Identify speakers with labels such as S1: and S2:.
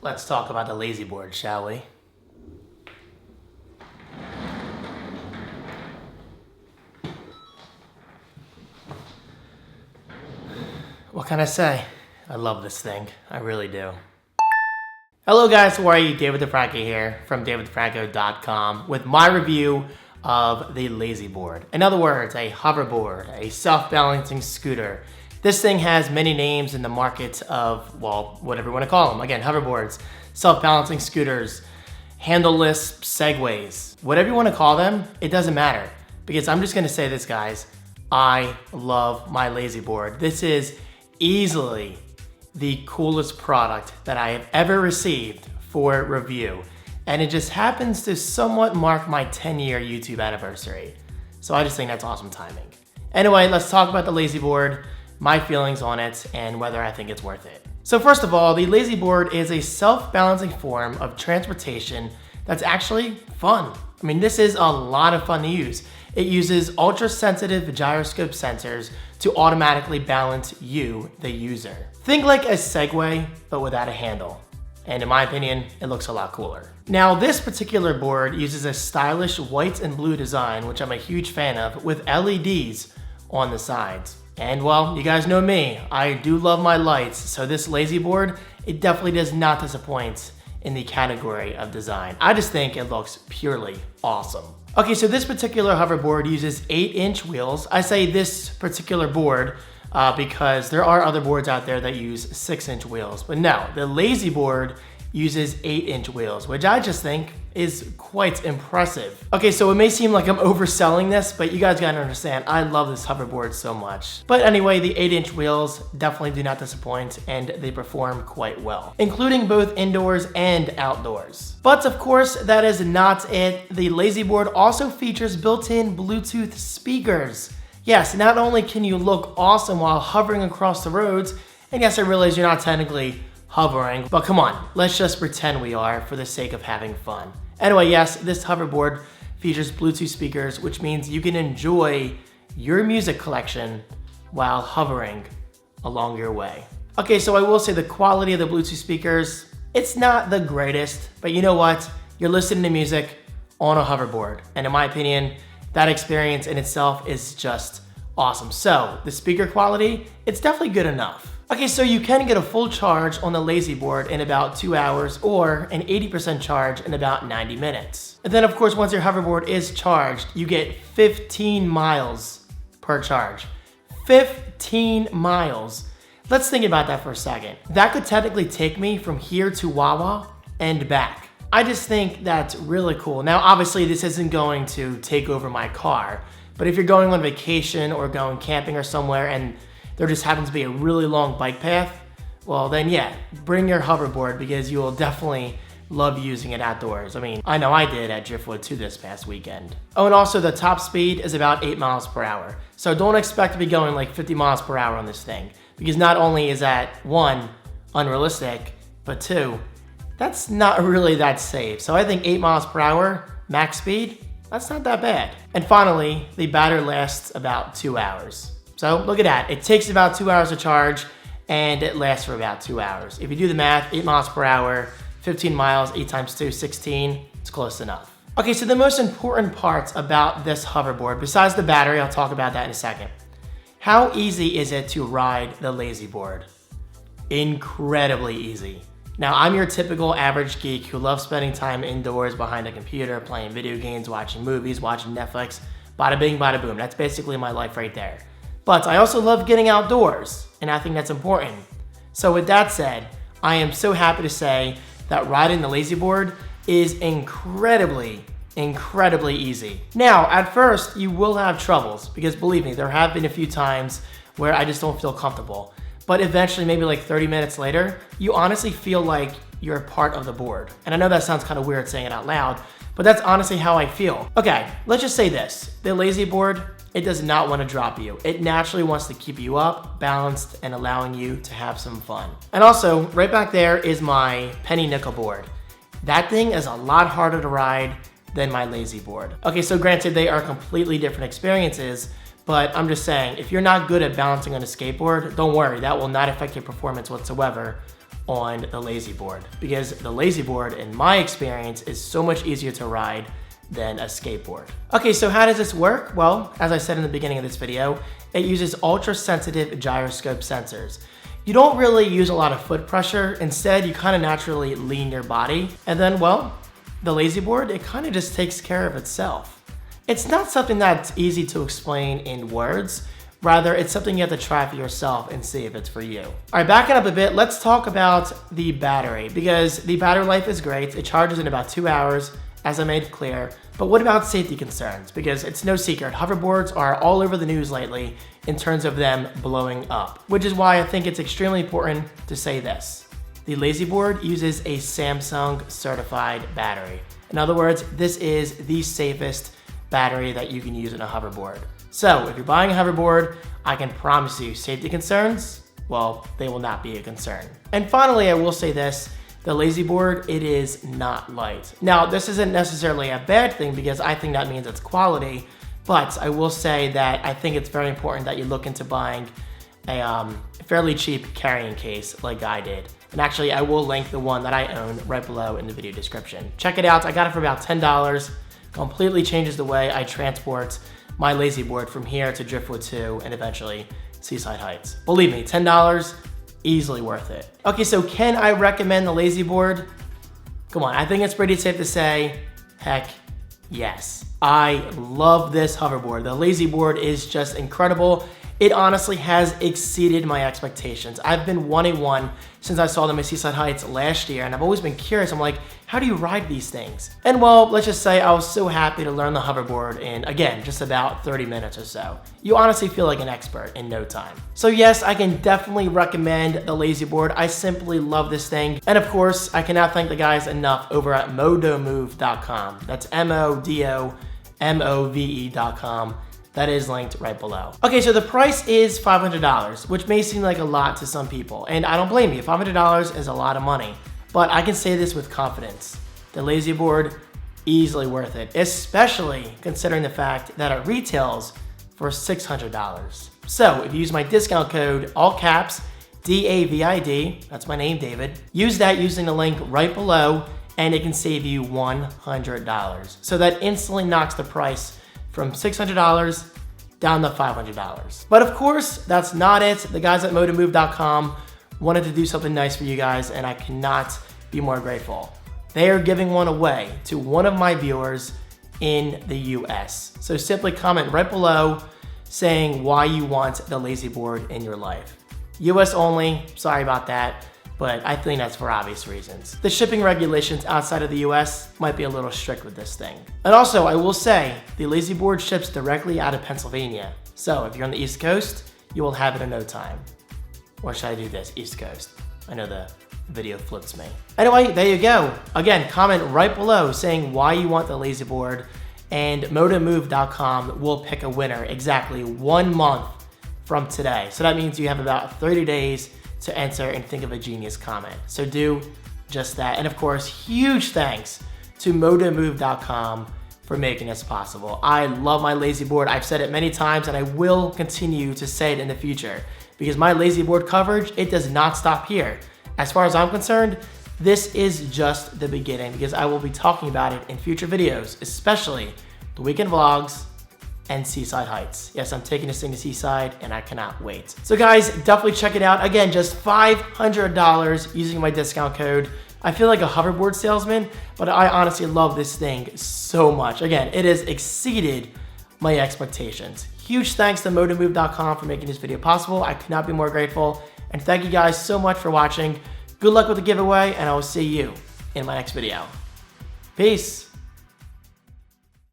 S1: Let's talk about the LayZ Board, shall we? What can I say? I love this thing. I really do. Hello guys, how are you? David the Franco here from davidfranco.com with my review of the LayZ Board. In other words, a hoverboard, a self-balancing scooter. This thing has many names in the market of, well, whatever you want to call them. Again, hoverboards, self-balancing scooters, handleless segways, whatever you want to call them, it doesn't matter. Because I'm just going to say this, guys, I love my LayZ Board. This is easily the coolest product that I have ever received for review. And it just happens to somewhat mark my 10-year YouTube anniversary. So I just think that's awesome timing. Anyway, let's talk about the LayZ Board, my feelings on it, and whether I think it's worth it. So first of all, the LayZ Board is a self-balancing form of transportation that's actually fun. I mean, this is a lot of fun to use. It uses ultra-sensitive gyroscope sensors to automatically balance you, the user. Think like a Segway, but without a handle. And in my opinion, it looks a lot cooler. Now, this particular board uses a stylish white and blue design, which I'm a huge fan of, with LEDs on the sides. And well, you guys know me, I do love my lights, so this LayZ Board, it definitely does not disappoint in the category of design. I just think it looks purely awesome. Okay, so this particular hoverboard uses 8-inch wheels. I say this particular board because there are other boards out there that use 6-inch wheels. But no, the LayZ Board uses 8-inch wheels, which I just think is quite impressive. Okay, so it may seem like I'm overselling this, but you guys gotta understand, I love this hoverboard so much. But anyway, the 8-inch wheels definitely do not disappoint, and they perform quite well, including both indoors and outdoors. But of course, that is not it. The LayZ Board also features built-in Bluetooth speakers. Yes, not only can you look awesome while hovering across the roads, and yes, I realize you're not technically hovering, but come on, let's just pretend we are for the sake of having fun. Anyway, yes, this hoverboard features Bluetooth speakers, which means you can enjoy your music collection while hovering along your way. Okay, so I will say the quality of the Bluetooth speakers, it's not the greatest, but you know what? You're listening to music on a hoverboard, and in my opinion, that experience in itself is just awesome. So the speaker quality, it's definitely good enough. Okay, so you can get a full charge on the LayZ Board in about 2 hours or an 80% charge in about 90 minutes. And then of course, once your hoverboard is charged, you get 15 miles per charge. 15 miles. Let's think about that for a second. That could technically take me from here to Wawa and back. I just think that's really cool. Now, obviously this isn't going to take over my car, but if you're going on vacation or going camping or somewhere and there just happens to be a really long bike path, well then yeah, bring your hoverboard because you will definitely love using it outdoors. I mean, I know I did at Driftwood 2 this past weekend. Oh, and also the top speed is about 8 miles per hour. So don't expect to be going like 50 miles per hour on this thing because not only is that, 1, unrealistic, but 2, that's not really that safe. So I think 8 miles per hour, max speed, that's not that bad. And finally, the battery lasts about 2 hours. So look at that, it takes about 2 hours to charge and it lasts for about 2 hours. If you do the math, 8 miles per hour, 15 miles, 8 times 2, 16, it's close enough. Okay, so the most important parts about this hoverboard, besides the battery, I'll talk about that in a second. How easy is it to ride the LayZ Board? Incredibly easy. Now, I'm your typical average geek who loves spending time indoors behind a computer, playing video games, watching movies, watching Netflix, bada bing, bada boom. That's basically my life right there. But I also love getting outdoors, and I think that's important. So with that said, I am so happy to say that riding the LayZ Board is incredibly easy. Now, at first, you will have troubles, because believe me, there have been a few times where I just don't feel comfortable. But eventually, maybe like 30 minutes later, you honestly feel like you're a part of the board. And I know that sounds kind of weird saying it out loud, but that's honestly how I feel. Okay, let's just say this. The LayZ Board, it does not want to drop you. It naturally wants to keep you up, balanced, and allowing you to have some fun. And also, right back there is my penny nickel board. That thing is a lot harder to ride than my LayZ Board. Okay, so granted, they are completely different experiences, but I'm just saying, if you're not good at balancing on a skateboard, don't worry, that will not affect your performance whatsoever on the LayZ Board, because the LayZ Board, in my experience, is so much easier to ride than a skateboard. Okay, so how does this work? Well, as I said in the beginning of this video, it uses ultra-sensitive gyroscope sensors. You don't really use a lot of foot pressure. Instead, you kind of naturally lean your body. And then, well, the LayZ Board, it kind of just takes care of itself. It's not something that's easy to explain in words. Rather, it's something you have to try for yourself and see if it's for you. All right, backing up a bit, let's talk about the battery, because the battery life is great. It charges in about 2 hours, as I made clear. But what about safety concerns? Because it's no secret, hoverboards are all over the news lately in terms of them blowing up, which is why I think it's extremely important to say this. The LayZ Board uses a Samsung certified battery. In other words, this is the safest battery that you can use in a hoverboard. So if you're buying a hoverboard, I can promise you safety concerns, well, they will not be a concern. And finally, I will say this, the LayZ Board, it is not light. Now, this isn't necessarily a bad thing because I think that means it's quality, but I will say that I think it's very important that you look into buying a fairly cheap carrying case like I did. And actually, I will link the one that I own right below in the video description. Check it out, I got it for about $10. Completely changes the way I transport my LayZ Board from here to Driftwood 2 and eventually Seaside Heights. Believe me, $10, easily worth it. Okay, so can I recommend the LayZ Board? Come on, I think it's pretty safe to say, heck yes. I love this hoverboard. The LayZ Board is just incredible. It honestly has exceeded my expectations. I've been wanting one since I saw them at Seaside Heights last year, and I've always been curious. I'm like, how do you ride these things? And well, let's just say I was so happy to learn the hoverboard in, again, just about 30 minutes or so. You honestly feel like an expert in no time. So yes, I can definitely recommend the LayZ Board. I simply love this thing. And of course, I cannot thank the guys enough over at modomove.com. That's MODOMOVE.com. That is linked right below. Okay, so the price is $500, which may seem like a lot to some people, and I don't blame you. $500 is a lot of money, but I can say this with confidence. The LayZ Board, easily worth it, especially considering the fact that it retails for $600. So if you use my discount code, all caps, DAVID, that's my name, David, use that using the link right below, and it can save you $100. So that instantly knocks the price from $600 down to $500. But of course, that's not it. The guys at modomove.com wanted to do something nice for you guys, and I cannot be more grateful. They are giving one away to one of my viewers in the US. So simply comment right below saying why you want the LayZ Board in your life. US only, sorry about that, but I think that's for obvious reasons. The shipping regulations outside of the US might be a little strict with this thing. And also, I will say, the LayZ Board ships directly out of Pennsylvania. So if you're on the East Coast, you will have it in no time. Or should I do this, East Coast? I know the video flips me. Anyway, there you go. Again, comment right below saying why you want the LayZ Board, and modomove.com will pick a winner exactly 1 month from today. So that means you have about 30 days to enter and think of a genius comment. So do just that. And of course, huge thanks to modomove.com for making this possible. I love my LayZ Board. I've said it many times and I will continue to say it in the future because my LayZ Board coverage, it does not stop here. As far as I'm concerned, this is just the beginning because I will be talking about it in future videos, especially the weekend vlogs and Seaside Heights. Yes, I'm taking this thing to Seaside and I cannot wait. So guys, definitely check it out. Again, just $500 using my discount code. I feel like a hoverboard salesman, but I honestly love this thing so much. Again, it has exceeded my expectations. Huge thanks to modomove.com for making this video possible. I could not be more grateful. And thank you guys so much for watching. Good luck with the giveaway and I will see you in my next video. Peace.